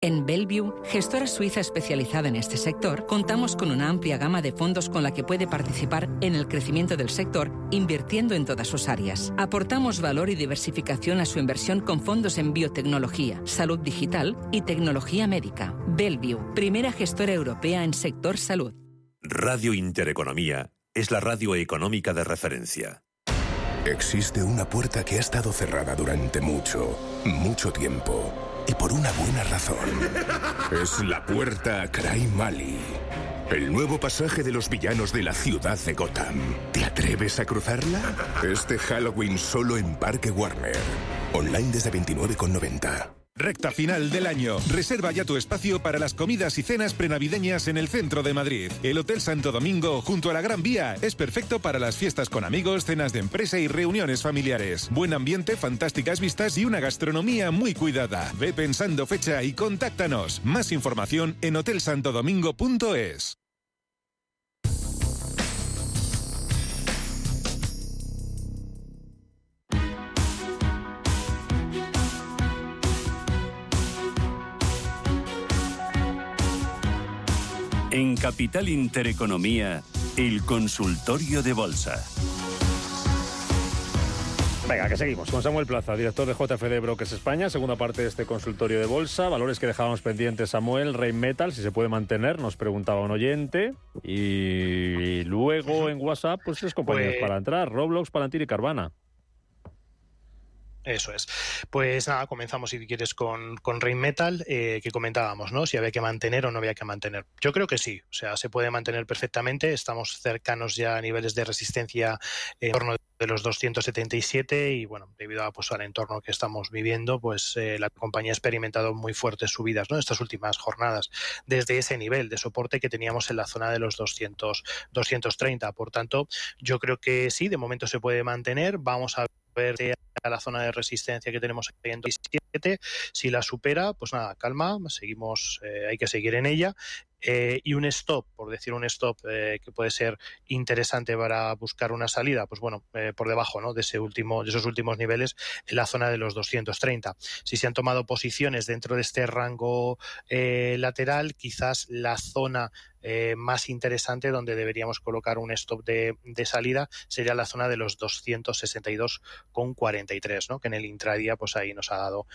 En Bellevue, gestora suiza especializada en este sector, contamos con una amplia gama de fondos con la que puede participar en el crecimiento del sector, invirtiendo en todas sus áreas. Aportamos valor y diversificación a su inversión con fondos en biotecnología, salud digital y tecnología médica. Bellevue, primera gestora europea en sector salud. Radio Intereconomía es la radio económica de referencia. Existe una puerta que ha estado cerrada durante mucho, mucho tiempo. Y por una buena razón. Es la puerta a Cry Mali. El nuevo pasaje de los villanos de la ciudad de Gotham. ¿Te atreves a cruzarla? Este Halloween solo en Parque Warner. Online desde 29,90. Recta final del año. Reserva ya tu espacio para las comidas y cenas prenavideñas en el centro de Madrid. El Hotel Santo Domingo, junto a la Gran Vía, es perfecto para las fiestas con amigos, cenas de empresa y reuniones familiares. Buen ambiente, fantásticas vistas y una gastronomía muy cuidada. Ve pensando fecha y contáctanos. Más información en hotelsantodomingo.es. En Capital Intereconomía, el consultorio de bolsa. Venga, que seguimos con Samuel Plaza, director de JFD Brokers España, segunda parte de este consultorio de bolsa. Valores que dejábamos pendientes, Samuel. Rheinmetall, si se puede mantener, nos preguntaba un oyente. Y luego en WhatsApp, pues 3 compañías para entrar: Roblox, Palantir y Carvana. Eso es. Pues nada, comenzamos si quieres con Rheinmetall, que comentábamos, ¿no? Si había que mantener o no había que mantener. Yo creo que sí, o sea, se puede mantener perfectamente. Estamos cercanos ya a niveles de resistencia en torno de los 277 y bueno, debido a, pues, al entorno que estamos viviendo, pues la compañía ha experimentado muy fuertes subidas, ¿no? Estas últimas jornadas, desde ese nivel de soporte que teníamos en la zona de los 230. Por tanto, yo creo que sí, de momento se puede mantener. Vamos a ver a la zona de resistencia que tenemos aquí en 27. Si la supera, pues nada, calma, seguimos, hay que seguir en ella. Y un stop, por decir un stop que puede ser interesante para buscar una salida, pues bueno, por debajo, ¿no?, de esos últimos niveles, en la zona de los 230. Si se han tomado posiciones dentro de este rango lateral, quizás la zona más interesante donde deberíamos colocar un stop de salida sería la zona de los 262,43, ¿no?, que en el intradía pues ahí nos ha dado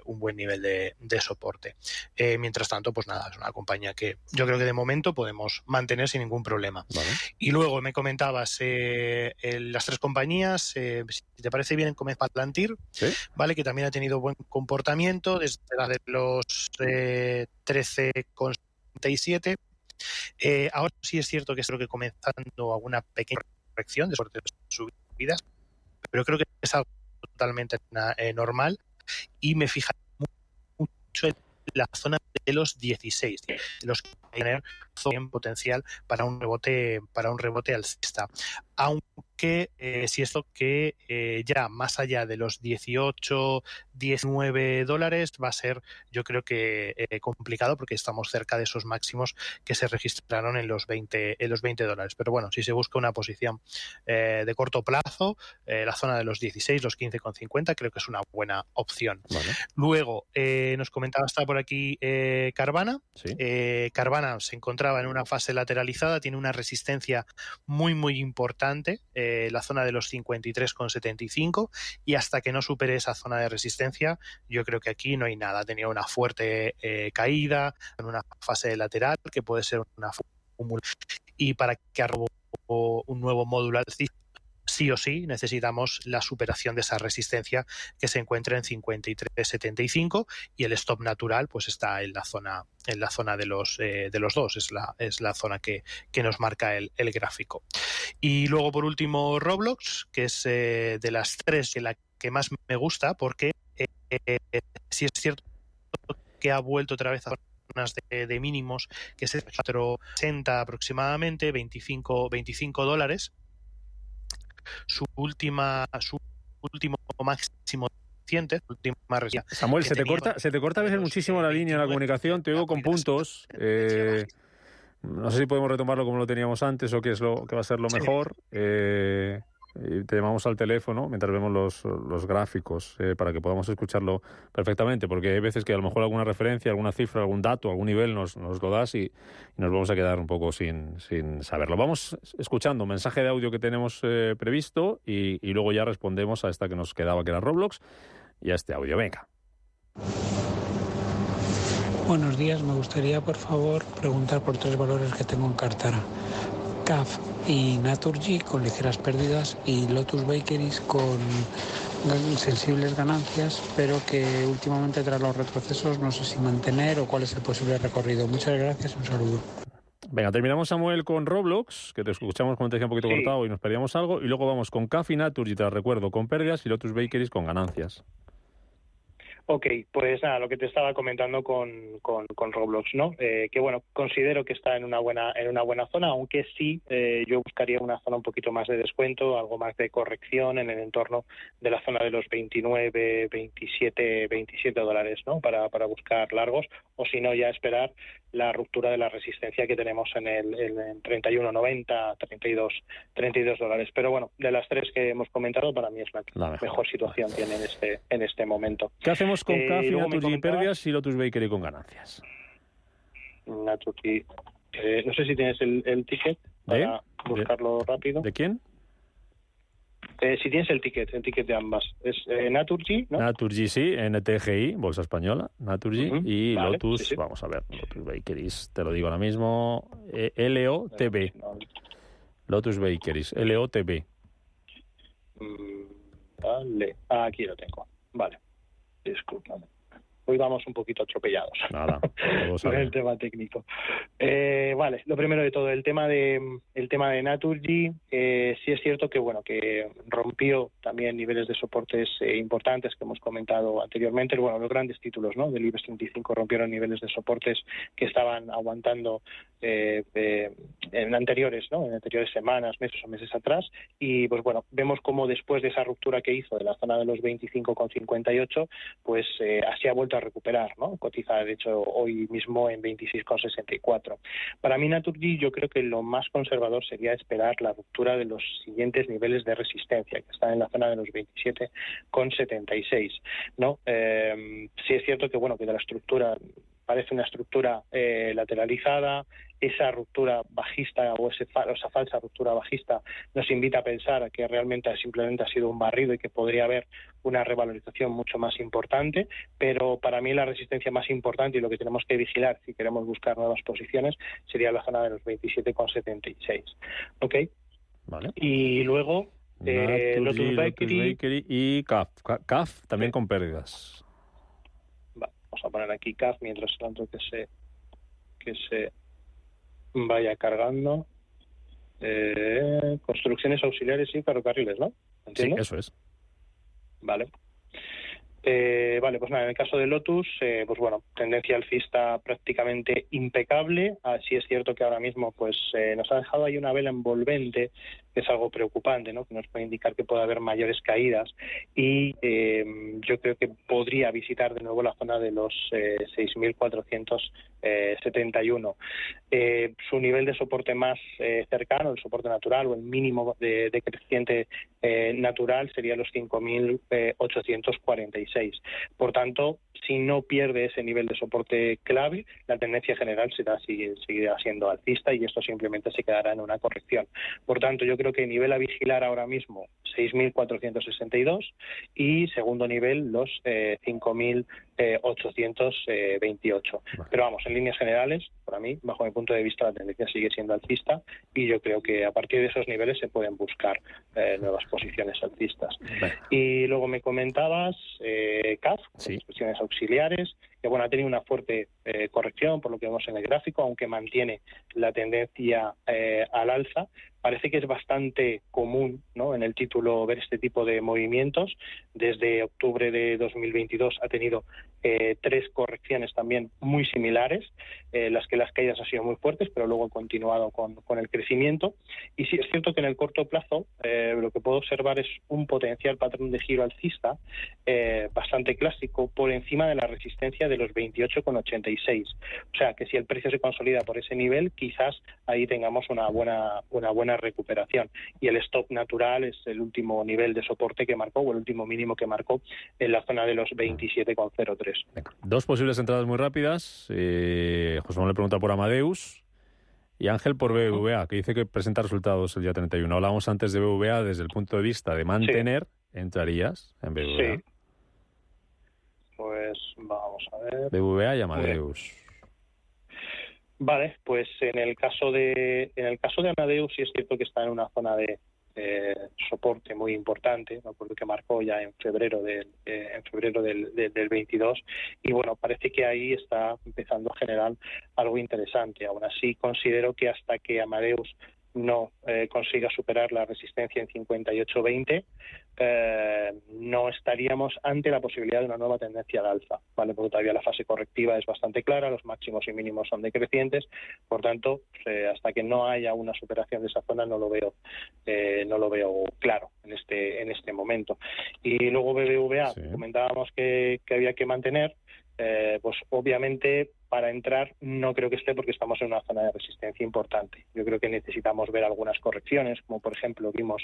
un buen nivel de soporte. Mientras tanto, pues nada, es una compañía que yo creo que de momento podemos mantener sin ningún problema. Vale. Y luego me comentabas las 3 compañías, si te parece bien, comenzar Palantir, ¿sí?, vale, que también ha tenido buen comportamiento desde la de los 13,67. Ahora sí es cierto que creo que comenzando alguna pequeña corrección de subidas, pero creo que es algo totalmente normal, y me fija mucho en la zona de los 16, de los que tener potencial para un rebote alcista. Aunque si esto que ya más allá de los 18, 19 dólares va a ser, yo creo que complicado, porque estamos cerca de esos máximos que se registraron en los 20 dólares. Pero bueno, si se busca una posición de corto plazo, la zona de los 16, los 15,50, creo que es una buena opción. Vale. Luego, nos comentaba, está por aquí Carvana. ¿Sí? Carvana se encontraba en una fase lateralizada, tiene una resistencia muy, muy importante, la zona de los 53,75, y hasta que no supere esa zona de resistencia, yo creo que aquí no hay nada. Tenía una fuerte caída en una fase lateral que puede ser una fórmula, y para que arrobe un nuevo módulo alcista, sí o sí necesitamos la superación de esa resistencia que se encuentra en 53,75, y el stop natural pues está en la zona de los 2, es la zona que nos marca el gráfico. Y luego, por último, Roblox, que es de las 3 la que más me gusta, porque sí es cierto que ha vuelto otra vez a zonas de mínimos, que es 4,60 aproximadamente, 25 dólares. Su último máximo reciente, Samuel, se te corta a veces muchísimo la línea de la comunicación, te oigo con puntos. No sé si podemos retomarlo como lo teníamos antes o qué es lo que va a ser lo mejor. te llamamos al teléfono mientras vemos los gráficos para que podamos escucharlo perfectamente, porque hay veces que a lo mejor alguna referencia, alguna cifra, algún dato, algún nivel nos lo das y nos vamos a quedar un poco sin saberlo. Vamos escuchando un mensaje de audio que tenemos previsto y luego ya respondemos a esta que nos quedaba, que era Roblox, y a este audio. Venga. Buenos días, me gustaría por favor preguntar por 3 valores que tengo en cartera. CAF y Naturgy con ligeras pérdidas y Lotus Bakeries con sensibles ganancias, pero que últimamente tras los retrocesos no sé si mantener o cuál es el posible recorrido. Muchas gracias, un saludo. Venga, terminamos, Samuel, con Roblox, que te escuchamos, como te decía, un poquito cortado y nos perdíamos algo, y luego vamos con CAF y Naturgy, te recuerdo, con pérdidas y Lotus Bakeries con ganancias. Ok, pues nada, lo que te estaba comentando con Roblox, ¿no? Que bueno, considero que está en una buena zona, aunque sí yo buscaría una zona un poquito más de descuento, algo más de corrección en el entorno de la zona de los 29, 27 dólares, ¿no? Para buscar largos, o si no ya esperar la ruptura de la resistencia que tenemos en 31.90, 32 dólares. Pero bueno, de las tres que hemos comentado, para mí es la mejor situación tiene en este momento. ¿Qué hacemos con CAF y Naturgy pérdidas y Lotus Bakery con ganancias? Naturgy, no sé si tienes el ticket para buscarlo rápido. ¿De quién? Si tienes el ticket de ambas. Es Naturgy, ¿no? Naturgy, sí, NTGI, Bolsa Española, Naturgy, y vale, Lotus, sí. Vamos a ver, Lotus Bakeries, te lo digo ahora mismo, LOTB. Lotus Bakeries, LOTB. Vale, aquí lo tengo. Vale, discúlpame. Hoy vamos un poquito atropellados. Nada, con el tema técnico. Vale, lo primero de todo, el tema de Naturgy, sí es cierto que bueno, que rompió también niveles de soportes importantes que hemos comentado anteriormente. Bueno, los grandes títulos, ¿no?, del IBEX 35 rompieron niveles de soportes que estaban aguantando en anteriores semanas, meses o meses atrás, y pues bueno, vemos cómo después de esa ruptura que hizo de la zona de los 25,58, pues así ha vuelto a recuperar, ¿no? Cotiza de hecho hoy mismo en 26,64. Para mí Naturgy, yo creo que lo más conservador sería esperar la ruptura de los siguientes niveles de resistencia, que están en la zona de los 27,76, ¿no? Sí es cierto que bueno, que de la estructura parece una estructura lateralizada. Esa ruptura bajista o esa falsa ruptura bajista nos invita a pensar que realmente simplemente ha sido un barrido y que podría haber una revalorización mucho más importante, pero para mí la resistencia más importante y lo que tenemos que vigilar si queremos buscar nuevas posiciones sería la zona de los 27,76. ¿Ok? Vale. Y luego Lotus Bakery y CAF también con pérdidas. Vamos a poner aquí CAF mientras tanto que se vaya cargando. Construcciones auxiliares y ferrocarriles, ¿no? ¿Entiendes? Sí, eso es. Vale. Vale, pues nada, en el caso de Lotus, pues bueno, tendencia alcista prácticamente impecable. Así es cierto que ahora mismo pues nos ha dejado ahí una vela envolvente, que es algo preocupante, ¿no?, que nos puede indicar que puede haber mayores caídas, y yo creo que podría visitar de nuevo la zona de los 6.471. Su nivel de soporte más cercano, el soporte natural o el mínimo de creciente natural sería los 5.846. Por tanto, si no pierde ese nivel de soporte clave, la tendencia general seguirá siendo alcista y esto simplemente se quedará en una corrección. Por tanto, yo creo que nivel a vigilar ahora mismo 6.462 y segundo nivel los 5.828. Pero vamos, en líneas generales, para mí, bajo mi punto de vista, la tendencia sigue siendo alcista y yo creo que a partir de esos niveles se pueden buscar nuevas posiciones alcistas. Y luego me comentabas CAF, construcciones auxiliares, que bueno, ha tenido una fuerte corrección por lo que vemos en el gráfico, aunque mantiene la tendencia al alza. Parece que es bastante común, ¿no?, en el título ver este tipo de movimientos. Desde octubre de 2022 ha tenido 3 correcciones también muy similares, las caídas han sido muy fuertes, pero luego han continuado con el crecimiento. Y sí es cierto que en el corto plazo lo que puedo observar es un potencial patrón de giro alcista bastante clásico por encima de la resistencia de los 28,86. O sea que si el precio se consolida por ese nivel, quizás ahí tengamos una buena recuperación. Y el stop natural es el último nivel de soporte que marcó, o el último mínimo que marcó, en la zona de los 27,03. Dos posibles entradas muy rápidas. José Manuel le pregunta por Amadeus y Ángel por BBVA, que dice que presenta resultados el día 31. Hablábamos antes de BBVA desde el punto de vista de mantener. Sí. ¿Entrarías en BBVA? Sí. Pues vamos a ver. BBVA y Amadeus. Vale, pues en el caso de Amadeus sí es cierto que está en una zona de soporte muy importante, ¿no? Por lo que marcó ya en febrero del 22, y bueno, parece que ahí está empezando a generar algo interesante. Aún así considero que hasta que Amadeus no consiga superar la resistencia en 58,20, no estaríamos ante la posibilidad de una nueva tendencia al alza, ¿vale? Porque todavía la fase correctiva es bastante clara, los máximos y mínimos son decrecientes, por tanto, hasta que no haya una superación de esa zona no lo veo claro en este momento. Y luego BBVA, sí. Comentábamos que había que mantener, pues obviamente para entrar no creo que esté, porque estamos en una zona de resistencia importante. Yo creo que necesitamos ver algunas correcciones, como por ejemplo vimos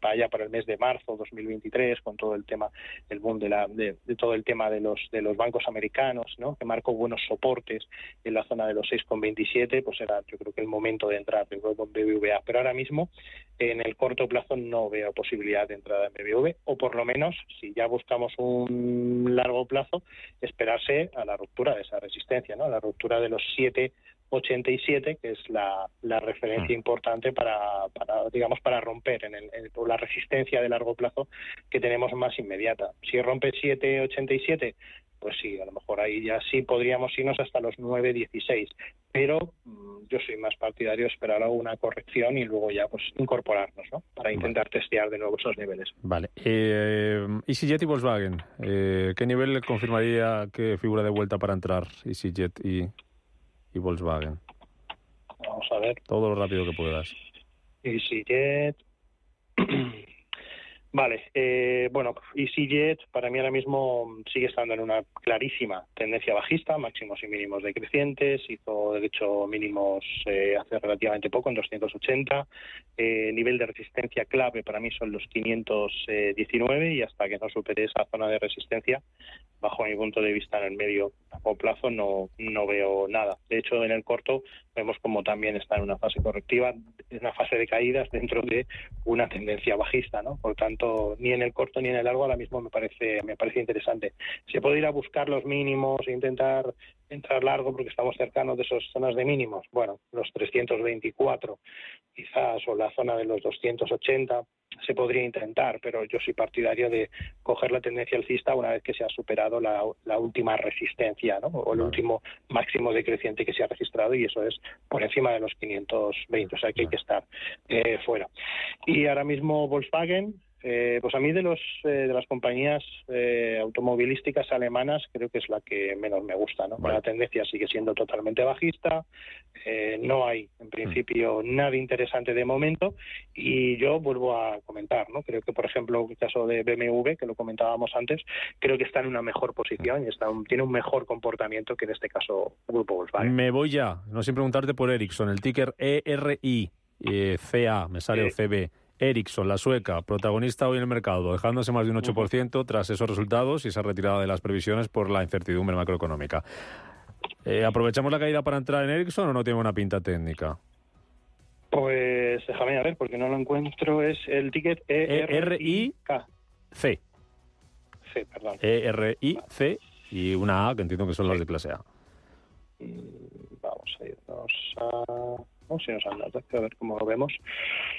para allá para el mes de marzo 2023, con todo el tema, el boom de todo el tema de los bancos americanos, ¿no? Que marcó buenos soportes en la zona de los 6,27, pues era yo creo que el momento de entrar de nuevo en BBVA. Pero ahora mismo en el corto plazo no veo posibilidad de entrada en BBV, o por lo menos, si ya buscamos un largo plazo, esperarse a la ruptura de esa resistencia, ¿no? La ruptura de los 7,87, que es la referencia importante para romper la resistencia de largo plazo que tenemos más inmediata. Si rompe 7,87, pues sí, a lo mejor ahí ya sí podríamos irnos hasta los 9,16, pero yo soy más partidario de esperar a una corrección y luego ya pues incorporarnos, ¿no? Para intentar testear de nuevo esos niveles. Vale. EasyJet y Volkswagen, ¿qué nivel confirmaría que figura de vuelta para entrar EasyJet y Volkswagen? Vamos a ver. Todo lo rápido que puedas. EasyJet. Vale, bueno, EasyJet para mí ahora mismo sigue estando en una clarísima tendencia bajista, máximos y mínimos decrecientes, hizo de hecho mínimos hace relativamente poco, en 280, nivel de resistencia clave para mí son los 519, y hasta que no supere esa zona de resistencia, bajo mi punto de vista en el medio o plazo no veo nada. De hecho, en el corto vemos como también está en una fase correctiva, en una fase de caídas dentro de una tendencia bajista, ¿no? Por tanto, ni en el corto ni en el largo ahora mismo me parece interesante. Se puede ir a buscar los mínimos e intentar entrar largo porque estamos cercanos de esas zonas de mínimos. Bueno, los 324 quizás, o la zona de los 280 se podría intentar, pero yo soy partidario de coger la tendencia alcista una vez que se ha superado la última resistencia, ¿no? O el último máximo decreciente que se ha registrado, y eso es por encima de los 520, o sea que hay que estar fuera. Y ahora mismo Volkswagen, pues a mí de las compañías automovilísticas alemanas creo que es la que menos me gusta, ¿no? Vale. La tendencia sigue siendo totalmente bajista, no hay en principio nada interesante de momento, y yo vuelvo a comentar, ¿no? Creo que por ejemplo el caso de BMW, que lo comentábamos antes, creo que está en una mejor posición y tiene un mejor comportamiento que en este caso Grupo Volkswagen. Me voy ya, no sin preguntarte por Ericsson, el ticker ERI, CA, me sale o CB. Ericsson, la sueca, protagonista hoy en el mercado, dejándose más de un 8% tras esos resultados y esa retirada de las previsiones por la incertidumbre macroeconómica. ¿Aprovechamos la caída para entrar en Ericsson o no tiene una pinta técnica? Pues déjame a ver, porque no lo encuentro. Es el ticket ERIC. C, perdón. ERIC y una A, que entiendo que son las de clase A. Vamos a irnos a... No, si nos han dado, a ver cómo lo vemos.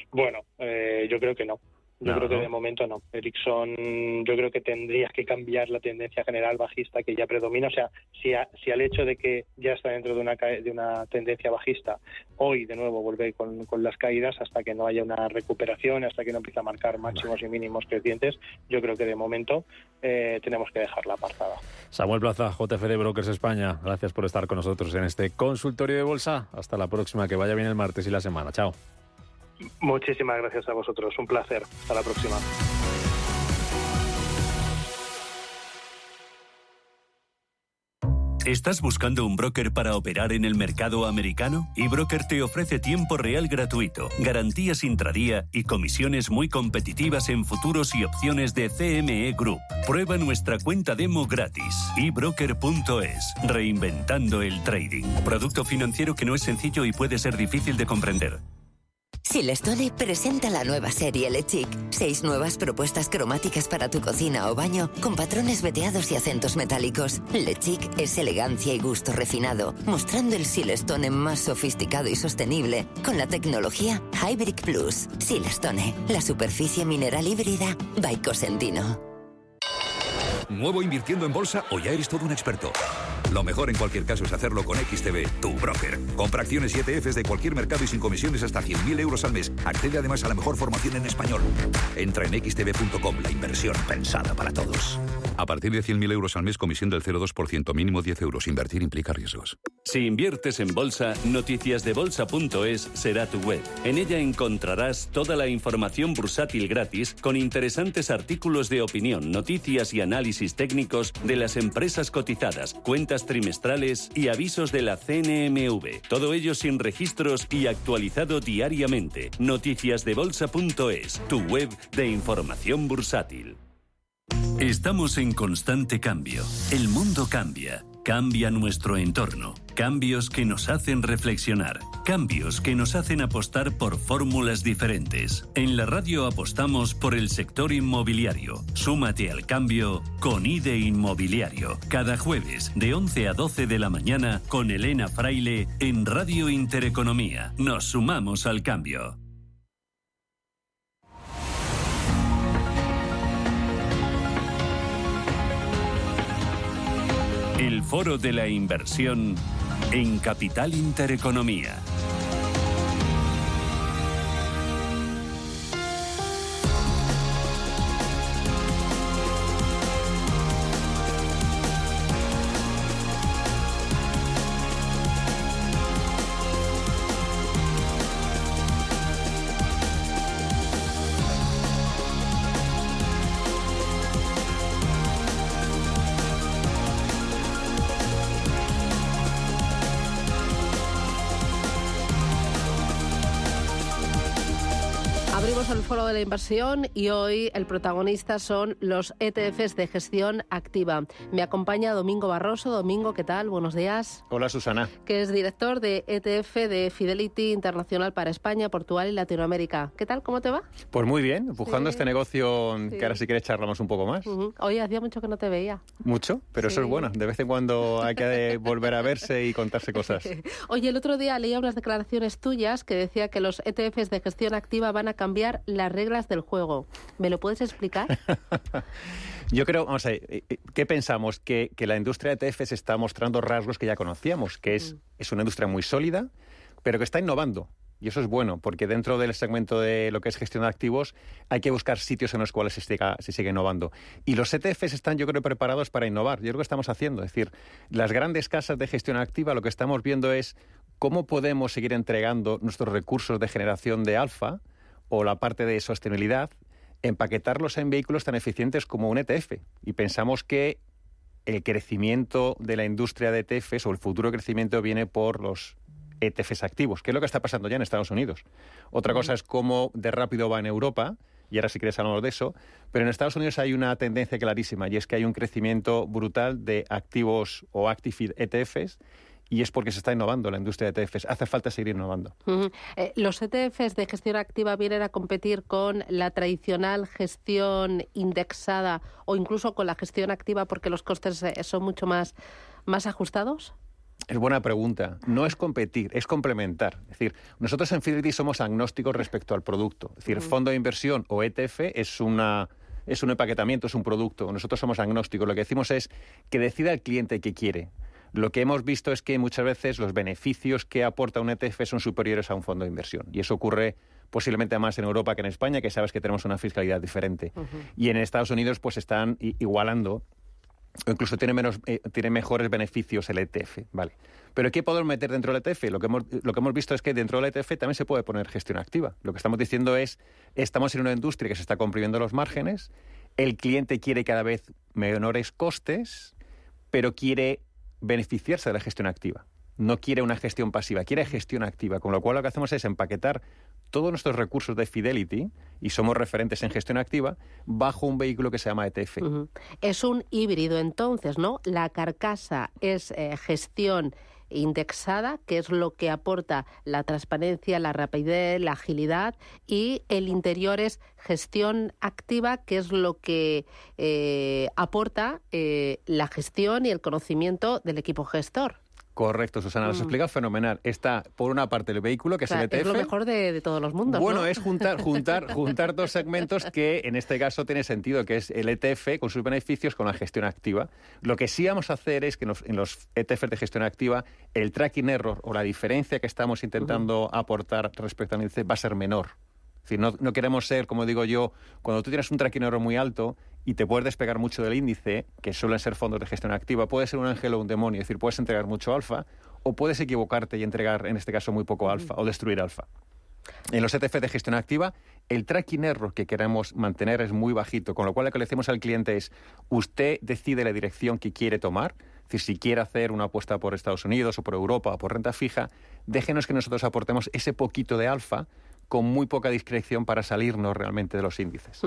Bueno, yo creo que no. Yo creo que de momento no. Ericsson, yo creo que tendría que cambiar la tendencia general bajista que ya predomina. O sea, si al hecho de que ya está dentro de una tendencia bajista, hoy de nuevo vuelve con las caídas hasta que no haya una recuperación, hasta que no empiece a marcar máximos y mínimos crecientes, yo creo que de momento tenemos que dejarla apartada. Samuel Plaza, JF de Brokers España, gracias por estar con nosotros en este consultorio de bolsa. Hasta la próxima, que vaya bien el martes y la semana. Chao. Muchísimas gracias a vosotros, un placer. Hasta la próxima. ¿Estás buscando un broker para operar en el mercado americano? eBroker te ofrece tiempo real gratuito, garantías intradía y comisiones muy competitivas en futuros y opciones de CME Group. Prueba nuestra cuenta demo gratis. eBroker.es. Reinventando el trading. Producto financiero que no es sencillo y puede ser difícil de comprender. Silestone presenta la nueva serie Le Chic. 6 nuevas propuestas cromáticas para tu cocina o baño con patrones veteados y acentos metálicos. Le Chic es elegancia y gusto refinado, mostrando el Silestone más sofisticado y sostenible con la tecnología Hybrid Plus. Silestone, la superficie mineral híbrida by Cosentino. ¿Nuevo invirtiendo en bolsa o ya eres todo un experto? Lo mejor en cualquier caso es hacerlo con XTB, tu broker. Compra acciones y ETFs de cualquier mercado y sin comisiones hasta 100.000 euros al mes. Accede además a la mejor formación en español. Entra en xtb.com, la inversión pensada para todos. A partir de 100.000 euros al mes, comisión del 0,2%, mínimo 10 euros. Invertir implica riesgos. Si inviertes en bolsa, noticiasdebolsa.es será tu web. En ella encontrarás toda la información bursátil gratis con interesantes artículos de opinión, noticias y análisis técnicos de las empresas cotizadas, cuentas trimestrales y avisos de la CNMV. Todo ello sin registros y actualizado diariamente. Noticiasdebolsa.es, tu web de información bursátil. Estamos en constante cambio. El mundo cambia. Cambia nuestro entorno. Cambios que nos hacen reflexionar. Cambios que nos hacen apostar por fórmulas diferentes. En la radio apostamos por el sector inmobiliario. Súmate al cambio con IDE Inmobiliario. Cada jueves de 11 a 12 de la mañana con Elena Fraile en Radio Intereconomía. Nos sumamos al cambio. El Foro de la Inversión en Capital Intereconomía. Abrimos el Foro de la Inversión y hoy el protagonista son los ETFs de gestión activa. Me acompaña Domingo Barroso. Domingo, ¿qué tal? Buenos días. Hola, Susana. Que es director de ETF de Fidelity Internacional para España, Portugal y Latinoamérica. ¿Qué tal? ¿Cómo te va? Pues muy bien, empujando este negocio que ahora si quieres charlamos un poco más. Oye, hacía mucho que no te veía. Mucho, pero eso es bueno. De vez en cuando hay que volver a verse y contarse cosas. Oye, el otro día leía unas declaraciones tuyas que decía que los ETFs de gestión activa van a cambiar las reglas del juego. ¿Me lo puedes explicar? Yo creo, vamos a ver, ¿qué pensamos? Que la industria de ETFs está mostrando rasgos que ya conocíamos, que es una industria muy sólida, pero que está innovando. Y eso es bueno, porque dentro del segmento de lo que es gestión de activos hay que buscar sitios en los cuales se sigue innovando. Y los ETFs están, yo creo, preparados para innovar. Yo creo que estamos haciendo. Es decir, las grandes casas de gestión activa lo que estamos viendo es cómo podemos seguir entregando nuestros recursos de generación de alfa o la parte de sostenibilidad, empaquetarlos en vehículos tan eficientes como un ETF. Y pensamos que el crecimiento de la industria de ETFs o el futuro crecimiento viene por los ETFs activos, que es lo que está pasando ya en Estados Unidos. Otra cosa es cómo de rápido va en Europa, y ahora si quieres hablamos de eso, pero en Estados Unidos hay una tendencia clarísima y es que hay un crecimiento brutal de activos o active ETFs. Y es porque se está innovando la industria de ETFs. Hace falta seguir innovando. Los ETFs de gestión activa vienen a competir con la tradicional gestión indexada o incluso con la gestión activa porque los costes son mucho más ajustados. Es buena pregunta. No es competir, es complementar. Es decir, nosotros en Fidelity somos agnósticos respecto al producto. Es decir, fondo de inversión o ETF es un empaquetamiento, es un producto. Nosotros somos agnósticos. Lo que decimos es que decida el cliente qué quiere. Lo que hemos visto es que muchas veces los beneficios que aporta un ETF son superiores a un fondo de inversión. Y eso ocurre posiblemente más en Europa que en España, que sabes que tenemos una fiscalidad diferente. Y en Estados Unidos pues están igualando, o incluso tiene mejores beneficios el ETF, ¿vale? Pero ¿qué podemos meter dentro del ETF? Lo que hemos visto es que dentro del ETF también se puede poner gestión activa. Lo que estamos diciendo es, estamos en una industria que se está comprimiendo los márgenes, el cliente quiere cada vez menores costes, pero quiere beneficiarse de la gestión activa. No quiere una gestión pasiva, quiere gestión activa. Con lo cual lo que hacemos es empaquetar todos nuestros recursos de Fidelity, y somos referentes en gestión activa, bajo un vehículo que se llama ETF. Es un híbrido entonces, ¿no? La carcasa es gestión indexada, que es lo que aporta la transparencia, la rapidez, la agilidad, y el interior es gestión activa, que es lo que aporta la gestión y el conocimiento del equipo gestor. Correcto, Susana, lo has explicado fenomenal. Está, por una parte, el vehículo, que es el ETF. Es lo mejor de todos los mundos, Bueno, ¿no? es juntar dos segmentos que, en este caso, tiene sentido, que es el ETF con sus beneficios con la gestión activa. Lo que sí vamos a hacer es que en los ETFs de gestión activa, el tracking error o la diferencia que estamos intentando aportar respecto al índice va a ser menor. Es decir, no queremos ser, como digo yo, cuando tú tienes un tracking error muy alto y te puedes despegar mucho del índice, que suelen ser fondos de gestión activa, puede ser un ángel o un demonio, es decir, puedes entregar mucho alfa o puedes equivocarte y entregar, en este caso, muy poco alfa o destruir alfa. En los ETF de gestión activa, el tracking error que queremos mantener es muy bajito, con lo cual lo que le decimos al cliente es, usted decide la dirección que quiere tomar, es decir, si quiere hacer una apuesta por Estados Unidos o por Europa o por renta fija, déjenos que nosotros aportemos ese poquito de alfa con muy poca discreción para salirnos realmente de los índices.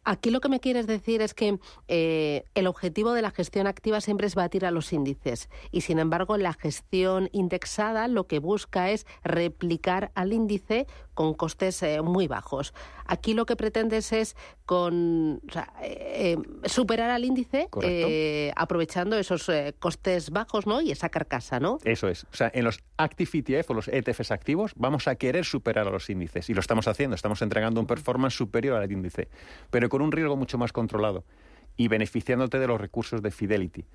Aquí lo que me quieres decir es que el objetivo de la gestión activa siempre es batir a los índices, y sin embargo la gestión indexada lo que busca es replicar al índice con costes muy bajos. Aquí lo que pretendes es superar al índice aprovechando esos costes bajos, ¿no? Y esa carcasa, ¿no? Eso es. O sea, en los Active ETF o los ETFs activos vamos a querer superar a los índices, y lo estamos haciendo. Estamos entregando un performance superior al índice, pero con un riesgo mucho más controlado y beneficiándote de los recursos de Fidelity.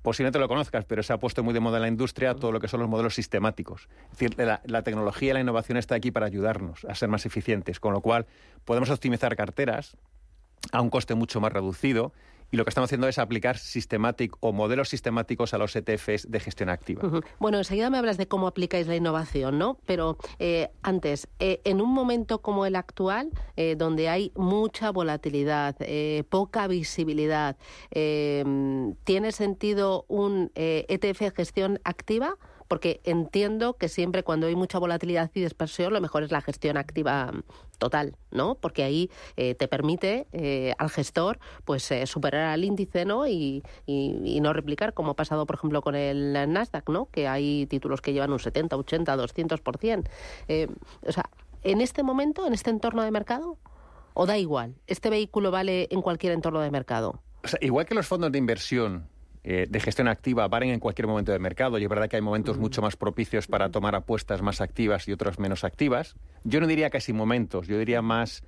Posiblemente lo conozcas, pero se ha puesto muy de moda en la industria todo lo que son los modelos sistemáticos. Es decir, la tecnología y la innovación está aquí para ayudarnos a ser más eficientes, con lo cual podemos optimizar carteras a un coste mucho más reducido, y lo que estamos haciendo es aplicar modelos sistemáticos a los ETFs de gestión activa. Bueno, enseguida me hablas de cómo aplicáis la innovación, ¿no? Pero antes, en un momento como el actual, donde hay mucha volatilidad, poca visibilidad, ¿tiene sentido un ETF de gestión activa? Porque entiendo que siempre cuando hay mucha volatilidad y dispersión, lo mejor es la gestión activa total, ¿no? Porque ahí te permite al gestor pues superar al índice, ¿no? Y no replicar, como ha pasado, por ejemplo, con el Nasdaq, ¿no? Que hay títulos que llevan un 70, 80, 200%. O sea, en este momento, en este entorno de mercado, ¿o da igual? ¿Este vehículo vale en cualquier entorno de mercado? O sea, igual que los fondos de inversión de gestión activa valen en cualquier momento del mercado, y es verdad que hay momentos mucho más propicios para tomar apuestas más activas y otras menos activas. Yo no diría casi momentos, yo diría más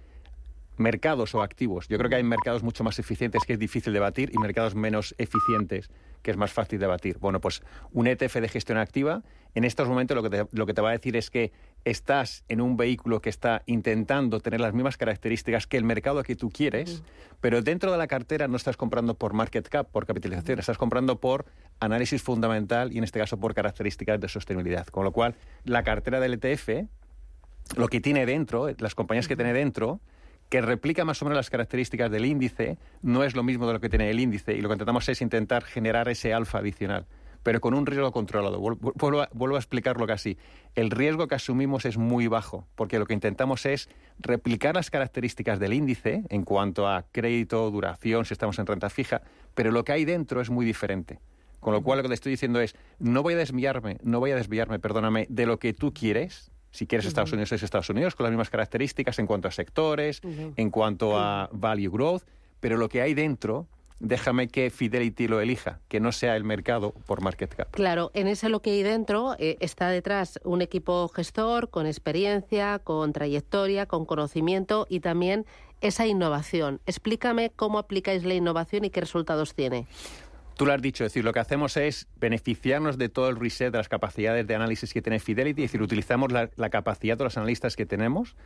mercados o activos. Yo creo que hay mercados mucho más eficientes que es difícil de batir y mercados menos eficientes que es más fácil de batir. Bueno, pues un ETF de gestión activa, en estos momentos lo que te va a decir es que estás en un vehículo que está intentando tener las mismas características que el mercado que tú quieres, pero dentro de la cartera no estás comprando por market cap, por capitalización, estás comprando por análisis fundamental y en este caso por características de sostenibilidad. Con lo cual, la cartera del ETF, lo que tiene dentro, las compañías que tiene dentro, que replica más o menos las características del índice, no es lo mismo de lo que tiene el índice, y lo que intentamos es intentar generar ese alfa adicional, pero con un riesgo controlado. Vuelvo a explicarlo casi. El riesgo que asumimos es muy bajo, porque lo que intentamos es replicar las características del índice en cuanto a crédito, duración, si estamos en renta fija, pero lo que hay dentro es muy diferente. Con lo cual lo que te estoy diciendo es, no voy a desviarme, de lo que tú quieres. Si quieres Estados Unidos, es Estados Unidos, con las mismas características en cuanto a sectores, en cuanto a value growth, pero lo que hay dentro déjame que Fidelity lo elija, que no sea el mercado por market cap. Claro, en ese lo que hay dentro está detrás un equipo gestor con experiencia, con trayectoria, con conocimiento y también esa innovación. Explícame cómo aplicáis la innovación y qué resultados tiene. Tú lo has dicho, es decir, lo que hacemos es beneficiarnos de todo el reset de las capacidades de análisis que tiene Fidelity, es decir, utilizamos la capacidad de los analistas que tenemos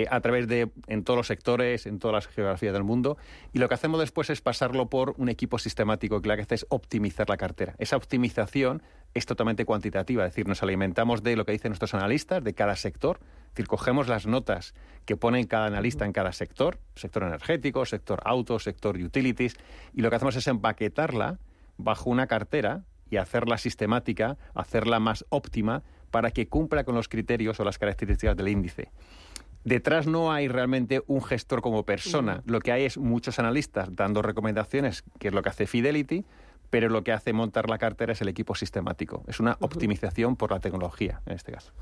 a través de, en todos los sectores, en todas las geografías del mundo, y lo que hacemos después es pasarlo por un equipo sistemático que lo que hace es optimizar la cartera. Esa optimización es totalmente cuantitativa, es decir, nos alimentamos de lo que dicen nuestros analistas de cada sector, es decir, cogemos las notas que pone cada analista en cada sector energético, sector auto, sector utilities, y lo que hacemos es empaquetarla bajo una cartera y hacerla sistemática, hacerla más óptima para que cumpla con los criterios o las características del índice. Detrás no hay realmente un gestor como persona. Lo que hay es muchos analistas dando recomendaciones, que es lo que hace Fidelity, pero lo que hace montar la cartera es el equipo sistemático. Es una optimización por la tecnología, en este caso.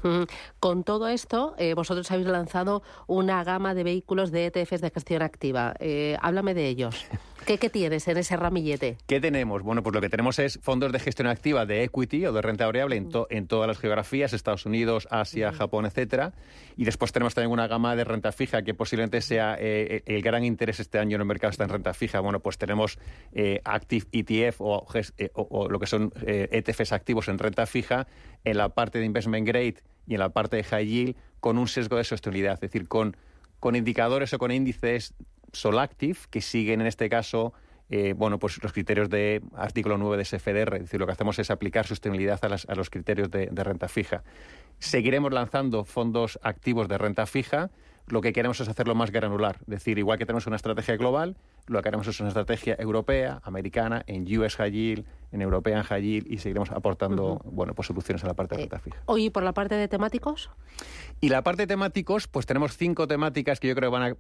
Con todo esto, vosotros habéis lanzado una gama de vehículos de ETFs de gestión activa. Háblame de ellos. ¿Qué tienes en ese ramillete? ¿Qué tenemos? Bueno, pues lo que tenemos es fondos de gestión activa de equity o de renta variable en todas las geografías, Estados Unidos, Asia, Japón, etcétera. Y después tenemos también una gama de renta fija que posiblemente sea el gran interés este año en el mercado está en renta fija. Bueno, pues tenemos Active ETF o lo que son ETFs activos en renta fija en la parte de investment grade y en la parte de high yield con un sesgo de sostenibilidad, es decir, con indicadores o con índices Solactive que siguen en este caso pues los criterios de artículo 9 de SFDR, es decir, lo que hacemos es aplicar sostenibilidad a los criterios de renta fija. Seguiremos lanzando fondos activos de renta fija. Lo que queremos es hacerlo más granular, es decir, igual que tenemos una estrategia global, lo que haremos es una estrategia europea, americana, en US High Yield, en European High Yield, y seguiremos aportando pues soluciones a la parte de renta fija. Oye, ¿por la parte de temáticos? Y la parte de temáticos, pues tenemos 5 temáticas que yo creo que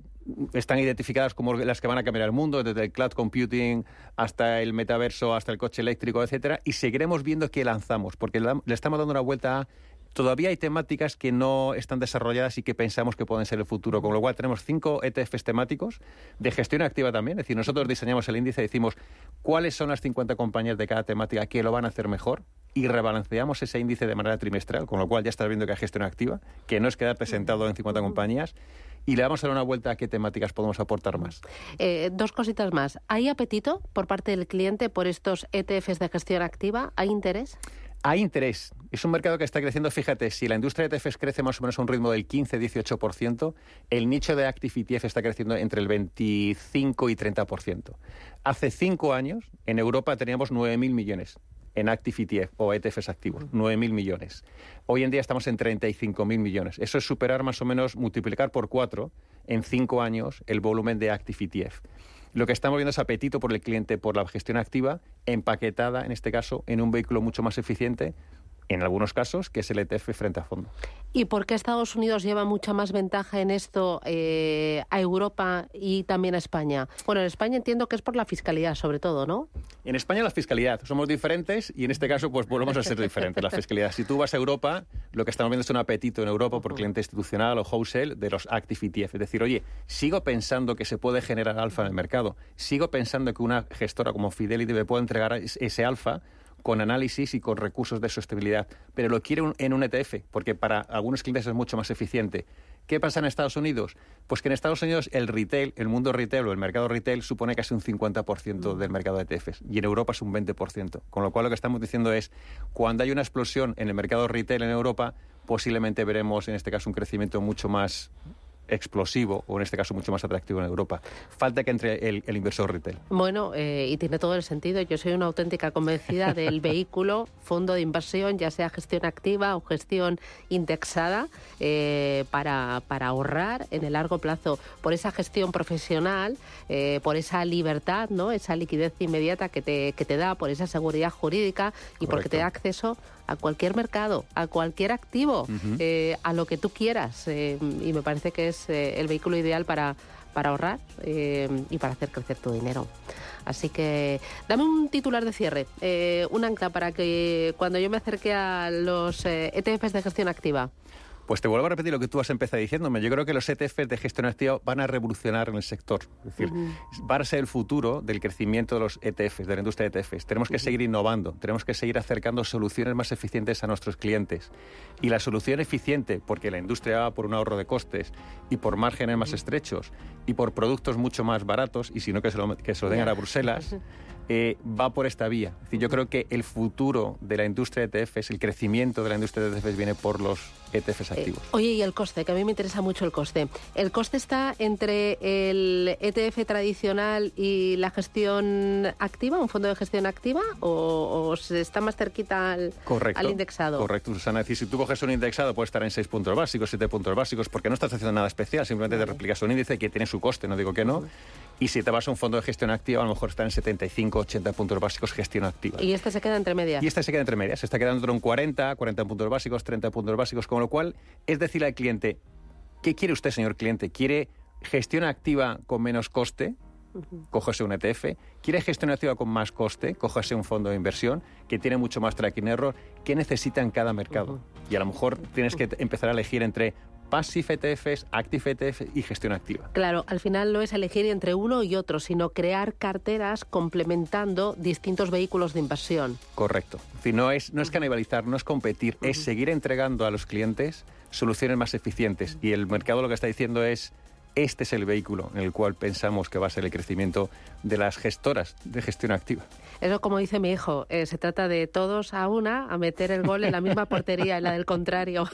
están identificadas como las que van a cambiar el mundo, desde el cloud computing hasta el metaverso, hasta el coche eléctrico, etcétera, y seguiremos viendo qué lanzamos, porque le estamos dando una vuelta a... Todavía hay temáticas que no están desarrolladas y que pensamos que pueden ser el futuro, con lo cual tenemos 5 ETFs temáticos de gestión activa también. Es decir, nosotros diseñamos el índice y decimos cuáles son las 50 compañías de cada temática que lo van a hacer mejor y rebalanceamos ese índice de manera trimestral, con lo cual ya estás viendo que hay gestión activa, que no es quedarte sentado en 50 compañías, y le vamos a dar una vuelta a qué temáticas podemos aportar más. 2 cositas más. ¿Hay apetito por parte del cliente por estos ETFs de gestión activa? ¿Hay interés? Hay interés. Es un mercado que está creciendo. Fíjate, si la industria de ETFs crece más o menos a un ritmo del 15-18%, el nicho de Active ETF está creciendo entre el 25 y 30%. Hace 5 años, en Europa teníamos 9.000 millones en Active ETF o ETFs activos, 9.000 millones. Hoy en día estamos en 35.000 millones. Eso es superar más o menos, multiplicar por 4 en 5 años el volumen de Active ETF. Lo que estamos viendo es apetito por el cliente, por la gestión activa, empaquetada, en este caso, en un vehículo mucho más eficiente, en algunos casos, que es el ETF frente a fondo. ¿Y por qué Estados Unidos lleva mucha más ventaja en esto a Europa y también a España? Bueno, en España entiendo que es por la fiscalidad, sobre todo, ¿no? En España la fiscalidad. Somos diferentes y en este caso pues volvemos a ser diferentes. La fiscalidad. Si tú vas a Europa, lo que estamos viendo es un apetito en Europa por cliente institucional o wholesale de los Active ETF. Es decir, oye, sigo pensando que se puede generar alfa en el mercado. Sigo pensando que una gestora como Fidelity me puede entregar ese alfa con análisis y con recursos de sostenibilidad, pero lo quiere en un ETF, porque para algunos clientes es mucho más eficiente. ¿Qué pasa en Estados Unidos? Pues que en Estados Unidos el retail, el mundo retail o el mercado retail supone casi un 50% del mercado de ETFs y en Europa es un 20%. Con lo cual lo que estamos diciendo es, cuando hay una explosión en el mercado retail en Europa, posiblemente veremos en este caso un crecimiento mucho más explosivo o en este caso mucho más atractivo en Europa. Falta que entre el inversor retail. Bueno, y tiene todo el sentido. Yo soy una auténtica convencida del vehículo, fondo de inversión, ya sea gestión activa o gestión indexada, para ahorrar en el largo plazo por esa gestión profesional, por esa libertad, ¿no? Esa liquidez inmediata que te da, por esa seguridad jurídica y porque te da acceso a cualquier mercado, a cualquier activo, a lo que tú quieras. Y me parece que es el vehículo ideal para ahorrar y para hacer crecer tu dinero. Así que dame un titular de cierre, un ancla para que cuando yo me acerque a los ETFs de gestión activa. Pues te vuelvo a repetir lo que tú has empezado diciéndome. Yo creo que los ETFs de gestión activa van a revolucionar en el sector. Es decir, van a ser el futuro del crecimiento de los ETFs, de la industria de ETFs. Tenemos que seguir innovando, tenemos que seguir acercando soluciones más eficientes a nuestros clientes. Y la solución eficiente, porque la industria va por un ahorro de costes y por márgenes más estrechos y por productos mucho más baratos, y si no que se lo den a Bruselas, va por esta vía. Es decir, yo creo que el futuro de la industria de ETFs, el crecimiento de la industria de ETFs viene por los ETFs activos. Oye, y el coste, que a mí me interesa mucho el coste. ¿El coste está entre el ETF tradicional y la gestión activa, un fondo de gestión activa, o está más cerquita al indexado? Correcto, Susana. Es decir, si tú coges un indexado puede estar en 6 puntos básicos, 7 puntos básicos, porque no estás haciendo nada especial, simplemente te replicas un índice que tiene su coste, no digo que no. Y si te vas a un fondo de gestión activa, a lo mejor está en 75, 80 puntos básicos gestión activa. ¿Y este se queda entre medias? Y este se queda entre medias. Se está quedando entre un 40 puntos básicos, 30 puntos básicos, con lo cual es decirle al cliente, ¿qué quiere usted, señor cliente? ¿Quiere gestión activa con menos coste? Cógese un ETF. ¿Quiere gestión activa con más coste? Cógese un fondo de inversión que tiene mucho más tracking error. ¿Qué necesita en cada mercado? Y a lo mejor tienes que empezar a elegir entre Passive ETFs, Active ETFs y gestión activa. Claro, al final no es elegir entre uno y otro, sino crear carteras complementando distintos vehículos de inversión. Correcto. Es decir, no es canibalizar, no es competir, es seguir entregando a los clientes soluciones más eficientes. Y el mercado lo que está diciendo es, este es el vehículo en el cual pensamos que va a ser el crecimiento de las gestoras de gestión activa. Eso, como dice mi hijo, se trata de todos a una a meter el gol en la misma portería, en la del contrario.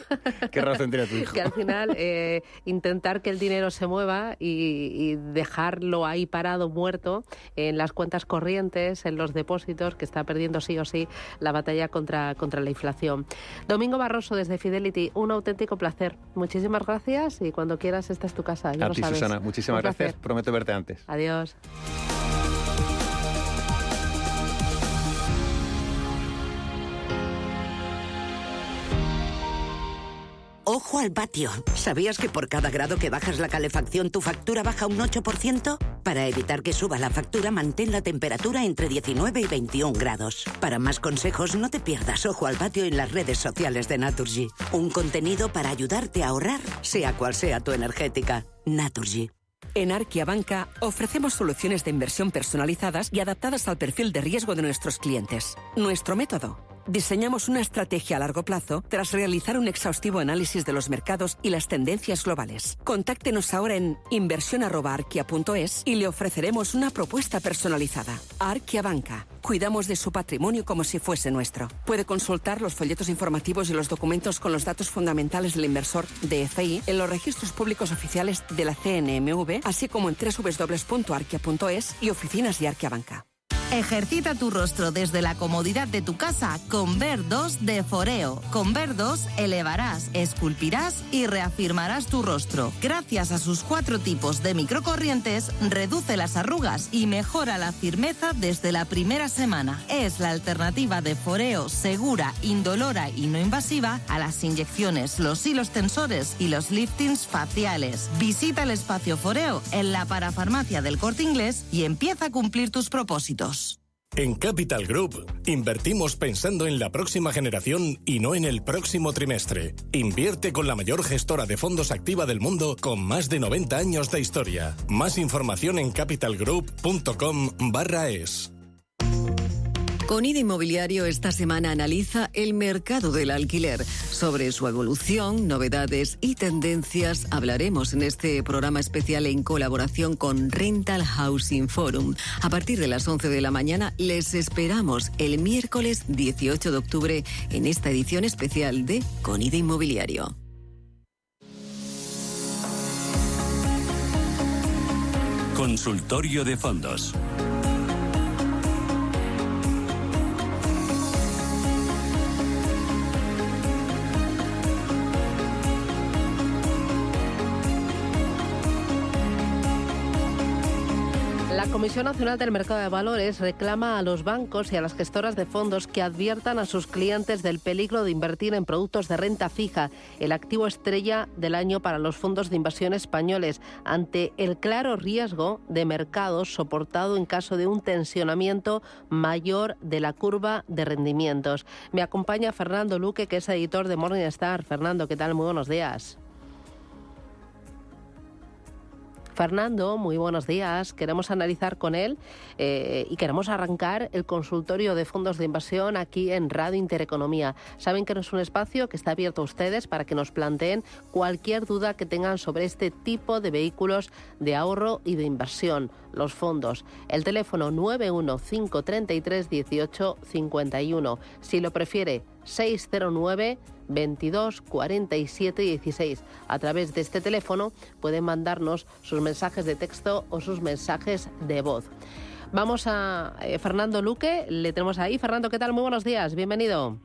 ¿Qué razón tiene tu hijo? Que al final intentar que el dinero se mueva y dejarlo ahí parado, muerto, en las cuentas corrientes, en los depósitos, que está perdiendo sí o sí la batalla contra la inflación. Domingo Barroso, desde Fidelity, un auténtico placer. Muchísimas gracias y cuando quieras esta es tu casa. A ti, Susana, muchísimas gracias. Prometo verte antes. Adiós. Ojo al patio. ¿Sabías que por cada grado que bajas la calefacción tu factura baja un 8%? Para evitar que suba la factura, mantén la temperatura entre 19 y 21 grados. Para más consejos, no te pierdas Ojo al patio en las redes sociales de Naturgy. Un contenido para ayudarte a ahorrar, sea cual sea tu energética. Naturgy. En Arkia Banca ofrecemos soluciones de inversión personalizadas y adaptadas al perfil de riesgo de nuestros clientes. Nuestro método: diseñamos una estrategia a largo plazo tras realizar un exhaustivo análisis de los mercados y las tendencias globales. Contáctenos ahora en inversión@arkia.es y le ofreceremos una propuesta personalizada. Arkia Banca. Cuidamos de su patrimonio como si fuese nuestro. Puede consultar los folletos informativos y los documentos con los datos fundamentales del inversor DFI en los registros públicos oficiales de la CNMV, así como en www.arkia.es y oficinas de Arkia Banca. Ejercita tu rostro desde la comodidad de tu casa con Ver2 de Foreo. Con Ver2 elevarás, esculpirás y reafirmarás tu rostro. Gracias a sus 4 tipos de microcorrientes, reduce las arrugas y mejora la firmeza desde la primera semana. Es la alternativa de Foreo segura, indolora y no invasiva a las inyecciones, los hilos tensores y los liftings faciales. Visita el espacio Foreo en la parafarmacia del Corte Inglés y empieza a cumplir tus propósitos. En Capital Group, invertimos pensando en la próxima generación y no en el próximo trimestre. Invierte con la mayor gestora de fondos activa del mundo con más de 90 años de historia. Más información en capitalgroup.com/es. Conide Inmobiliario esta semana analiza el mercado del alquiler. Sobre su evolución, novedades y tendencias hablaremos en este programa especial en colaboración con Rental Housing Forum. A partir de las 11 de la mañana les esperamos el miércoles 18 de octubre en esta edición especial de Conide Inmobiliario. Consultorio de fondos. La Comisión Nacional del Mercado de Valores reclama a los bancos y a las gestoras de fondos que adviertan a sus clientes del peligro de invertir en productos de renta fija, el activo estrella del año para los fondos de inversión españoles, ante el claro riesgo de mercados soportado en caso de un tensionamiento mayor de la curva de rendimientos. Me acompaña Fernando Luque, que es editor de Morningstar. Fernando, ¿qué tal? Muy buenos días. Fernando, muy buenos días. Queremos analizar con él y queremos arrancar el consultorio de fondos de inversión aquí en Radio Intereconomía. Saben que no es un espacio que está abierto a ustedes para que nos planteen cualquier duda que tengan sobre este tipo de vehículos de ahorro y de inversión, los fondos. El teléfono 915331851. Si lo prefiere, 609 22 47 16. A través de este teléfono pueden mandarnos sus mensajes de texto o sus mensajes de voz. Vamos a Fernando Luque, le tenemos ahí. Fernando, ¿qué tal? Muy buenos días, bienvenido.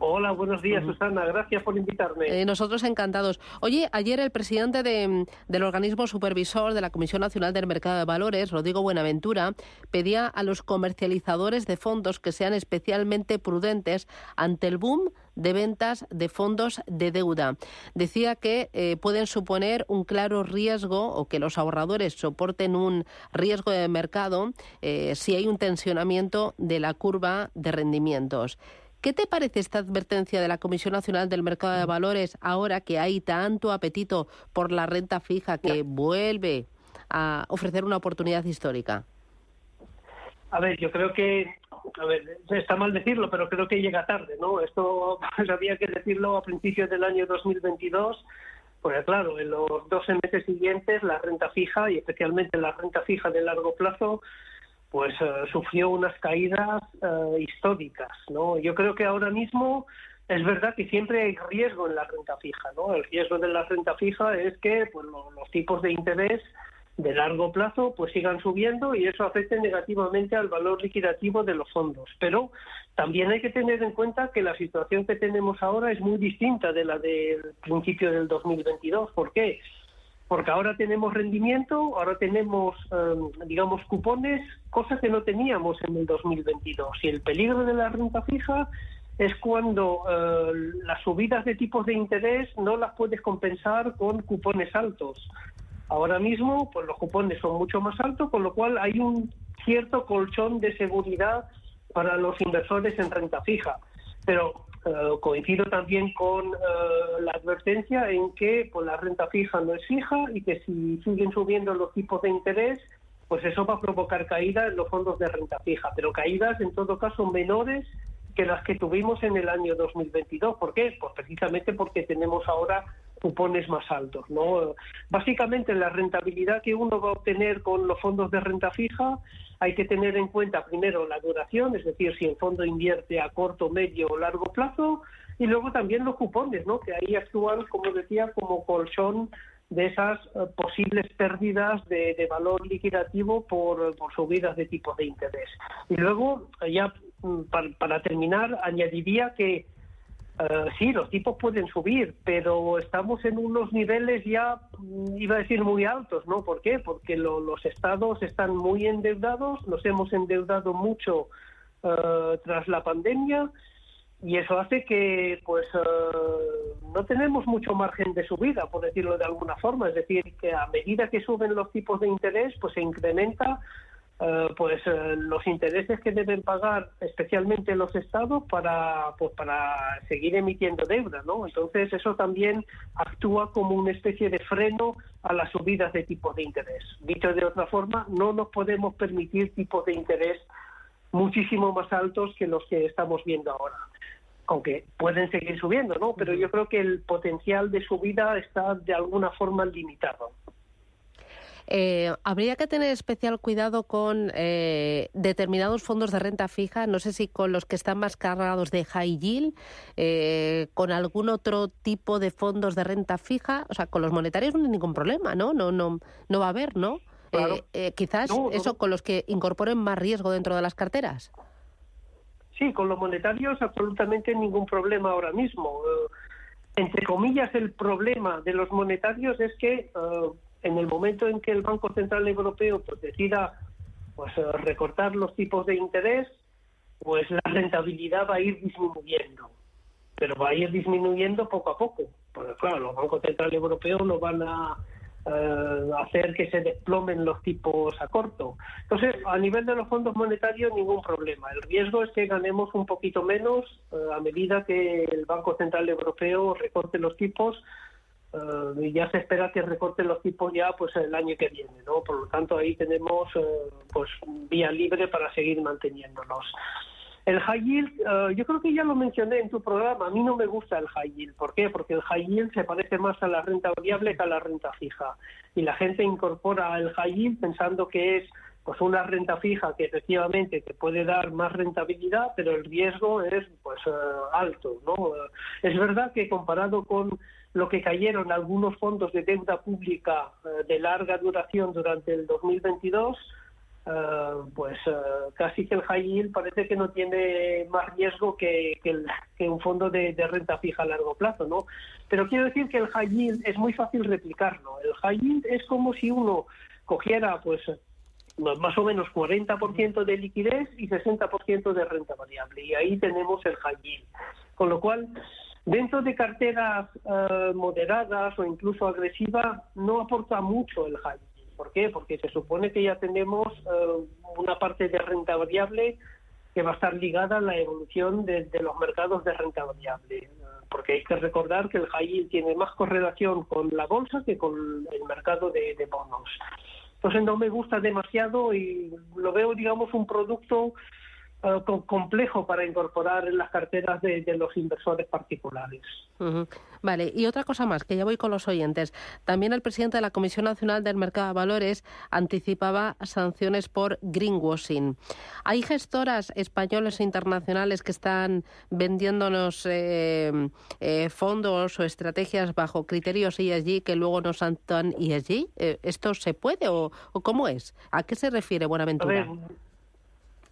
Hola, buenos días, Susana. Gracias por invitarme. Nosotros encantados. Oye, ayer el presidente del organismo supervisor de la Comisión Nacional del Mercado de Valores, Rodrigo Buenaventura, pedía a los comercializadores de fondos que sean especialmente prudentes ante el boom de ventas de fondos de deuda. Decía que pueden suponer un claro riesgo o que los ahorradores soporten un riesgo de mercado si hay un tensionamiento de la curva de rendimientos. ¿Qué te parece esta advertencia de la Comisión Nacional del Mercado de Valores ahora que hay tanto apetito por la renta fija que vuelve a ofrecer una oportunidad histórica? A ver, yo creo que, está mal decirlo, pero creo que llega tarde, ¿no? Esto pues, había que decirlo a principios del año 2022, porque claro, en los 12 meses siguientes la renta fija, y especialmente la renta fija de largo plazo, pues sufrió unas caídas históricas, ¿no? Yo creo que ahora mismo es verdad que siempre hay riesgo en la renta fija, ¿no? El riesgo de la renta fija es que pues, los tipos de interés de largo plazo pues sigan subiendo y eso afecte negativamente al valor liquidativo de los fondos. Pero también hay que tener en cuenta que la situación que tenemos ahora es muy distinta de la del principio del 2022. ¿Por qué? Porque ahora tenemos rendimiento, ahora tenemos, digamos, cupones, cosas que no teníamos en el 2022. Y el peligro de la renta fija es cuando las subidas de tipos de interés no las puedes compensar con cupones altos. Ahora mismo, pues los cupones son mucho más altos, con lo cual hay un cierto colchón de seguridad para los inversores en renta fija. Pero coincido también con la advertencia en que pues, la renta fija no es fija y que si siguen subiendo los tipos de interés, pues eso va a provocar caídas en los fondos de renta fija, pero caídas en todo caso menores que las que tuvimos en el año 2022. ¿Por qué? Pues precisamente porque tenemos ahora cupones más altos, ¿no? Básicamente la rentabilidad que uno va a obtener con los fondos de renta fija hay que tener en cuenta primero la duración, es decir, si el fondo invierte a corto, medio o largo plazo, y luego también los cupones, ¿no? Que ahí actúan, como decía, como colchón de esas posibles pérdidas de valor liquidativo por subidas de tipos de interés. Y luego, ya para terminar, añadiría que sí, los tipos pueden subir, pero estamos en unos niveles ya, iba a decir, muy altos, ¿no? ¿Por qué? Porque los estados están muy endeudados, nos hemos endeudado mucho tras la pandemia y eso hace que pues no tenemos mucho margen de subida, por decirlo de alguna forma. Es decir, que a medida que suben los tipos de interés, pues se incrementa los intereses que deben pagar especialmente los estados para seguir emitiendo deuda, ¿no? Entonces eso también actúa como una especie de freno a las subidas de tipos de interés. Dicho de otra forma, no nos podemos permitir tipos de interés muchísimo más altos que los que estamos viendo ahora, aunque pueden seguir subiendo, ¿no? Pero yo creo que el potencial de subida está de alguna forma limitado. Habría que tener especial cuidado con determinados fondos de renta fija, no sé si con los que están más cargados de high yield, con algún otro tipo de fondos de renta fija. O sea, con los monetarios no hay ningún problema, ¿no? No va a haber, ¿no? Claro. Quizás eso con los que incorporen más riesgo dentro de las carteras. Sí, con los monetarios absolutamente ningún problema ahora mismo. Entre comillas, el problema de los monetarios es que en el momento en que el Banco Central Europeo pues decida pues recortar los tipos de interés, pues la rentabilidad va a ir disminuyendo, pero va a ir disminuyendo poco a poco, porque claro, los bancos centrales europeos no van a hacer que se desplomen los tipos a corto. Entonces, a nivel de los fondos monetarios, ningún problema. El riesgo es que ganemos un poquito menos a medida que el Banco Central Europeo recorte los tipos, y ya se espera que recorten los tipos ya pues el año que viene, ¿no? Por lo tanto, ahí tenemos pues vía libre para seguir manteniéndonos. El high yield, yo creo que ya lo mencioné en tu programa, a mí no me gusta el high yield. ¿Por qué? Porque el high yield se parece más a la renta variable que a la renta fija. Y la gente incorpora el high yield pensando que es pues una renta fija que efectivamente te puede dar más rentabilidad, pero el riesgo es pues alto, ¿no? Es verdad que comparado con lo que cayeron algunos fondos de deuda pública de larga duración durante el 2022, casi que el high yield parece que no tiene más riesgo que un fondo de renta fija a largo plazo, ¿no? Pero quiero decir que el high yield es muy fácil replicarlo. El high yield es como si uno cogiera pues más o menos 40% de liquidez y 60% de renta variable, y ahí tenemos el high yield. Con lo cual, dentro de carteras moderadas o incluso agresivas, no aporta mucho el high yield. ¿Por qué? Porque se supone que ya tenemos una parte de renta variable que va a estar ligada a la evolución de los mercados de renta variable. Porque hay que recordar que el high yield tiene más correlación con la bolsa que con el mercado de bonos. Entonces no me gusta demasiado y lo veo, digamos, un producto complejo para incorporar en las carteras de los inversores particulares. Uh-huh. Vale, y otra cosa más, que ya voy con los oyentes. También el presidente de la Comisión Nacional del Mercado de Valores anticipaba sanciones por greenwashing. ¿Hay gestoras españolas e internacionales que están vendiéndonos fondos o estrategias bajo criterios ESG que luego no son tan ESG? ¿Esto se puede o cómo es? ¿A qué se refiere Buenaventura? A ver,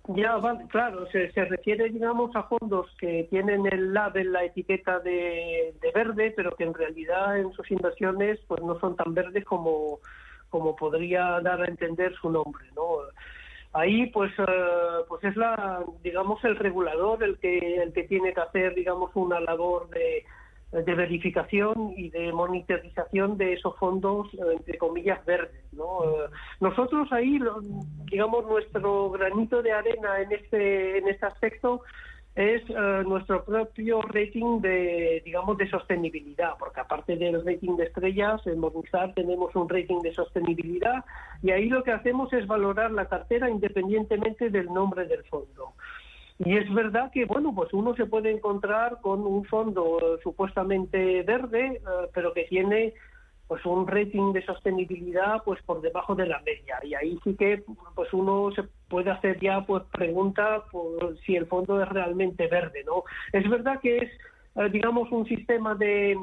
ya, claro, se refiere, digamos, a fondos que tienen el label, la etiqueta de verde, pero que en realidad en sus inversiones pues no son tan verdes como podría dar a entender su nombre, ¿no? Ahí pues es digamos el regulador el que tiene que hacer, digamos, una labor de verificación y de monitorización de esos fondos, entre comillas, verdes, ¿no? Nosotros ahí, digamos, nuestro granito de arena en este aspecto es nuestro propio rating de sostenibilidad, porque aparte del rating de estrellas, en Morningstar tenemos un rating de sostenibilidad, y ahí lo que hacemos es valorar la cartera independientemente del nombre del fondo. Y es verdad que, bueno, pues uno se puede encontrar con un fondo supuestamente verde, pero que tiene pues un rating de sostenibilidad pues por debajo de la media. Y ahí sí que pues uno se puede hacer ya pues pregunta por si el fondo es realmente verde, ¿no? Es verdad que es digamos un sistema de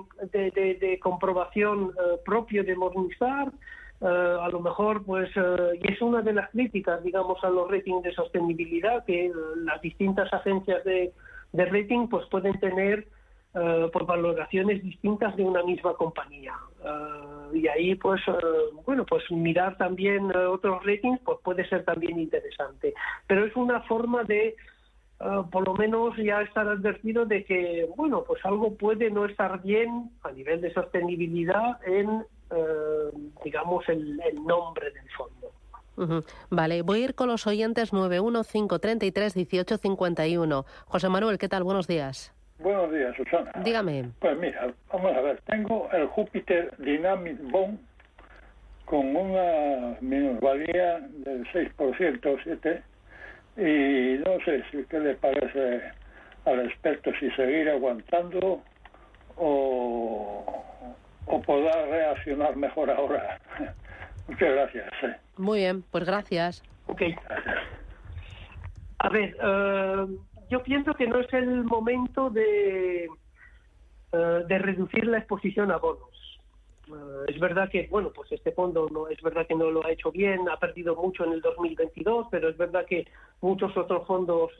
comprobación propio de Morningstar. A lo mejor pues y es una de las críticas, digamos, a los ratings de sostenibilidad, que las distintas agencias de rating pues pueden tener por valoraciones distintas de una misma compañía, y ahí pues bueno, pues mirar también otros ratings pues puede ser también interesante, pero es una forma de por lo menos ya estar advertido de que, bueno, pues algo puede no estar bien a nivel de sostenibilidad en digamos el nombre del fondo. Uh-huh. Vale, voy a ir con los oyentes 915331851. José Manuel, ¿qué tal? Buenos días. Buenos días, Susana. Dígame. Pues mira, vamos a ver, tengo el Júpiter Dynamic Bond con una minusvalía del 6%, 7%, y no sé si qué le parece al experto, si seguir aguantando o podrá reaccionar mejor ahora. Muchas gracias. Muy bien, pues gracias. Ok. A ver, yo pienso que no es el momento de reducir la exposición a bonos. Es verdad que, bueno, pues este fondo no es verdad que no lo ha hecho bien, ha perdido mucho en el 2022, pero es verdad que muchos otros fondos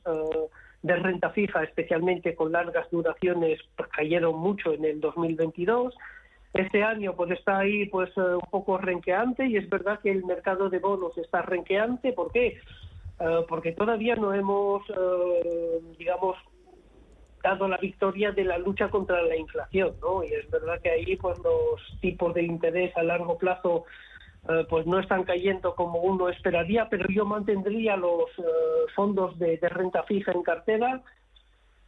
de renta fija, especialmente con largas duraciones, pues cayeron mucho en el 2022. Este año pues está ahí pues un poco renqueante, y es verdad que el mercado de bonos está renqueante. ¿Por qué? Porque todavía no hemos, digamos, dado la victoria de la lucha contra la inflación, ¿no? Y es verdad que ahí pues los tipos de interés a largo plazo pues no están cayendo como uno esperaría, pero yo mantendría los fondos de renta fija en cartera,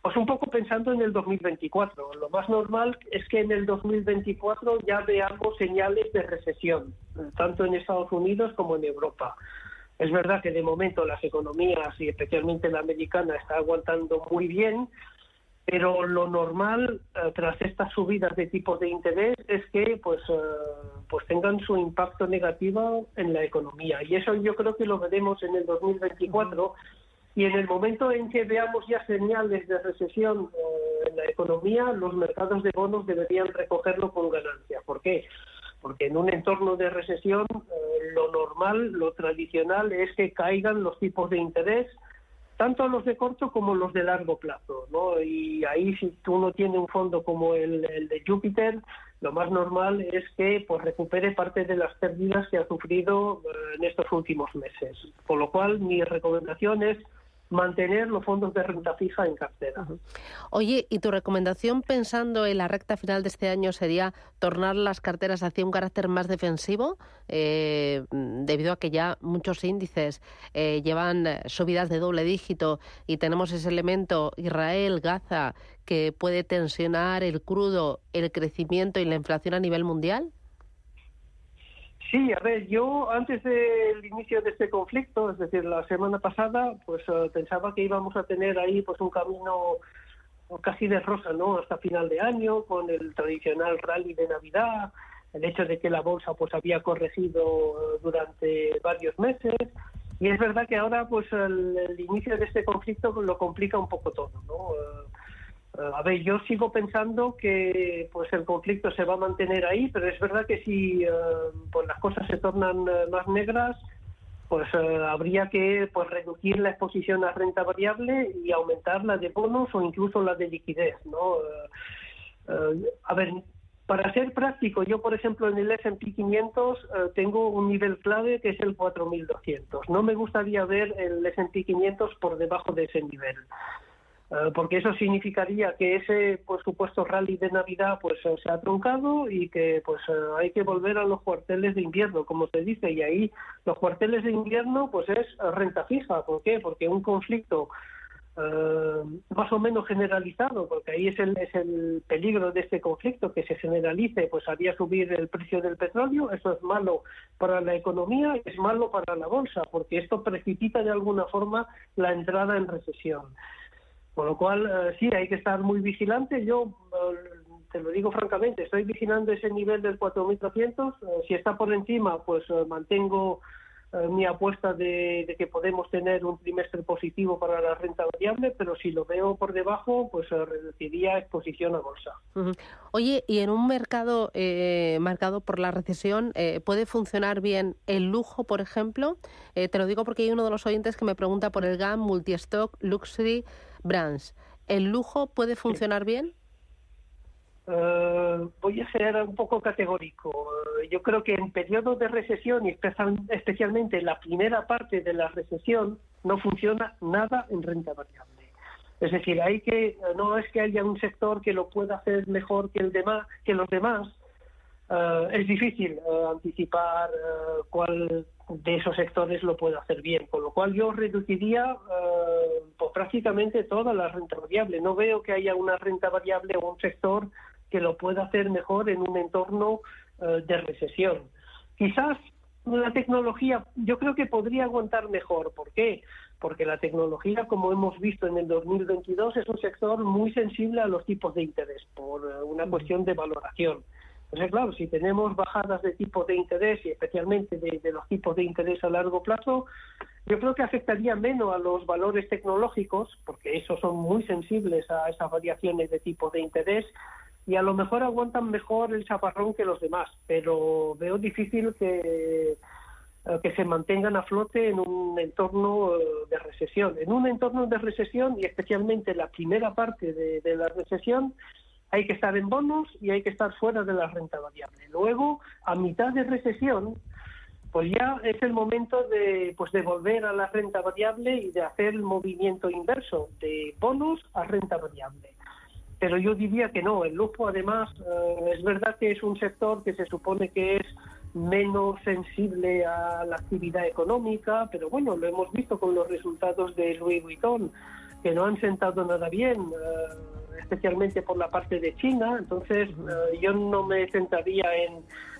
pues un poco pensando en el 2024. Lo más normal es que en el 2024 ya veamos señales de recesión, tanto en Estados Unidos como en Europa. Es verdad que de momento las economías, y especialmente la americana, está aguantando muy bien, pero lo normal tras estas subidas de tipos de interés es que pues tengan su impacto negativo en la economía, y eso yo creo que lo veremos en el 2024. Y en el momento en que veamos ya señales de recesión en la economía, los mercados de bonos deberían recogerlo con ganancia. ¿Por qué? Porque en un entorno de recesión lo normal, lo tradicional es que caigan los tipos de interés, tanto los de corto como los de largo plazo, ¿no? Y ahí, si uno tiene un fondo como el de Júpiter, lo más normal es que pues recupere parte de las pérdidas que ha sufrido en estos últimos meses. Por lo cual, mi recomendación es mantener los fondos de renta fija en cartera. Oye, ¿y tu recomendación pensando en la recta final de este año sería tornar las carteras hacia un carácter más defensivo? Debido a que ya muchos índices llevan subidas de doble dígito y tenemos ese elemento Israel-Gaza que puede tensionar el crudo, el crecimiento y la inflación a nivel mundial. Sí, a ver, yo antes del inicio de este conflicto, es decir, la semana pasada, pues pensaba que íbamos a tener ahí pues un camino casi de rosa, ¿no? Hasta final de año, con el tradicional rally de Navidad, el hecho de que la bolsa pues había corregido durante varios meses, y es verdad que ahora pues el inicio de este conflicto lo complica un poco todo, ¿no? A ver, yo sigo pensando que pues el conflicto se va a mantener ahí, pero es verdad que si pues las cosas se tornan más negras, pues habría que pues reducir la exposición a renta variable y aumentar la de bonos o incluso la de liquidez, ¿no? A ver, para ser práctico, yo por ejemplo en el S&P 500 tengo un nivel clave que es el 4.200. No me gustaría ver el S&P 500 por debajo de ese nivel. Porque eso significaría que ese pues supuesto rally de Navidad pues se ha truncado y que pues hay que volver a los cuarteles de invierno, como se dice, y ahí los cuarteles de invierno pues es renta fija. ¿Por qué? Porque un conflicto más o menos generalizado, porque ahí es el peligro de este conflicto, que se generalice, pues haría subir el precio del petróleo. Eso es malo para la economía, es malo para la bolsa, porque esto precipita de alguna forma la entrada en recesión. Con lo cual, sí, hay que estar muy vigilante. Yo, te lo digo francamente, estoy vigilando ese nivel del 4.200. Si está por encima, pues mantengo mi apuesta de que podemos tener un trimestre positivo para la renta variable, pero si lo veo por debajo, pues reduciría exposición a bolsa. Oye, y en un mercado marcado por la recesión, ¿puede funcionar bien el lujo, por ejemplo? Te lo digo porque hay uno de los oyentes que me pregunta por el GAM Multi-Stock Luxury Brands. ¿El lujo puede funcionar bien? Voy a ser un poco categórico. Yo creo que en periodos de recesión, y especialmente en la primera parte de la recesión, no funciona nada en renta variable. Es decir, no es que haya un sector que lo pueda hacer mejor que los demás. Es difícil anticipar cuál de esos sectores lo puede hacer bien, con lo cual yo reduciría pues prácticamente toda la renta variable. No veo que haya una renta variable o un sector que lo pueda hacer mejor en un entorno de recesión. Quizás la tecnología, yo creo que podría aguantar mejor. ¿Por qué? Porque la tecnología, como hemos visto en el 2022, es un sector muy sensible a los tipos de interés por una cuestión de valoración. Entonces, claro, si tenemos bajadas de tipos de interés y especialmente de los tipos de interés a largo plazo, yo creo que afectaría menos a los valores tecnológicos, porque esos son muy sensibles a esas variaciones de tipos de interés, y a lo mejor aguantan mejor el chaparrón que los demás, pero veo difícil que se mantengan a flote en un entorno de recesión. En un entorno de recesión, y especialmente la primera parte de la recesión, hay que estar en bonos y hay que estar fuera de la renta variable. Luego, a mitad de recesión, pues ya es el momento de volver a la renta variable y de hacer el movimiento inverso, de bonos a renta variable. Pero yo diría que no, el lujo además es verdad que es un sector que se supone que es menos sensible a la actividad económica, pero bueno, lo hemos visto con los resultados de Louis Vuitton, que no han sentado nada bien, especialmente por la parte de China. Entonces yo no me centraría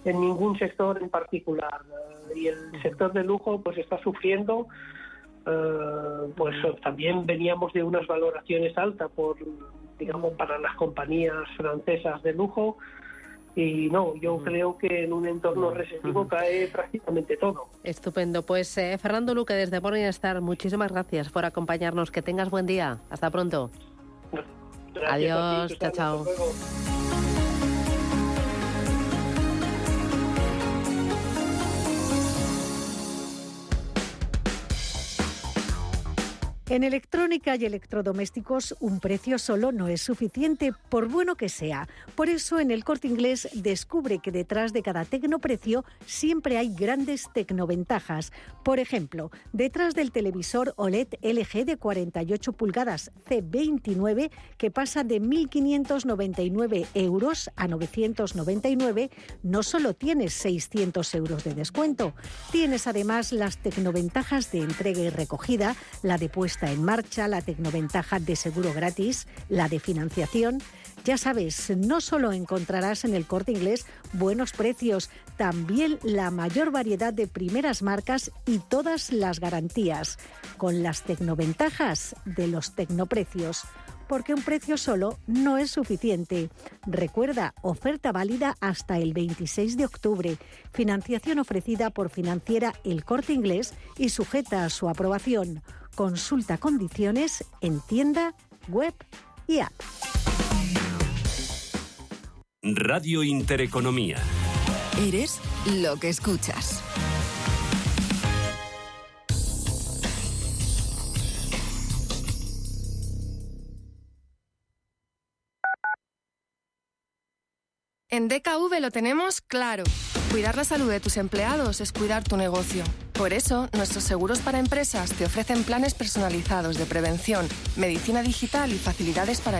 en ningún sector en particular, y el sector de lujo pues está sufriendo. Pues también veníamos de unas valoraciones altas para las compañías francesas de lujo, y no, yo creo que en un entorno recesivo cae prácticamente todo. Estupendo. Pues Fernando Luque, desde Morningstar, muchísimas gracias por acompañarnos. Que tengas buen día. Hasta pronto. Gracias. Adiós. Chao, chao. En electrónica y electrodomésticos, un precio solo no es suficiente, por bueno que sea. Por eso, en El Corte Inglés descubre que detrás de cada tecnoprecio siempre hay grandes tecnoventajas. Por ejemplo, detrás del televisor OLED LG de 48 pulgadas C29, que pasa de 1.599 euros a 999, no solo tienes 600 euros de descuento, tienes además las tecnoventajas de entrega y recogida, la de puesta en marcha, la tecnoventaja de seguro gratis, la de financiación. Ya sabes, no solo encontrarás en El Corte Inglés buenos precios, también la mayor variedad de primeras marcas y todas las garantías, con las tecnoventajas de los tecnoprecios. Porque un precio solo no es suficiente. Recuerda, oferta válida hasta el 26 de octubre. Financiación ofrecida por Financiera El Corte Inglés y sujeta a su aprobación. Consulta condiciones en tienda, web y app. Radio Intereconomía. Eres lo que escuchas. En DKV lo tenemos claro. Cuidar la salud de tus empleados es cuidar tu negocio. Por eso, nuestros seguros para empresas te ofrecen planes personalizados de prevención, medicina digital y facilidades para el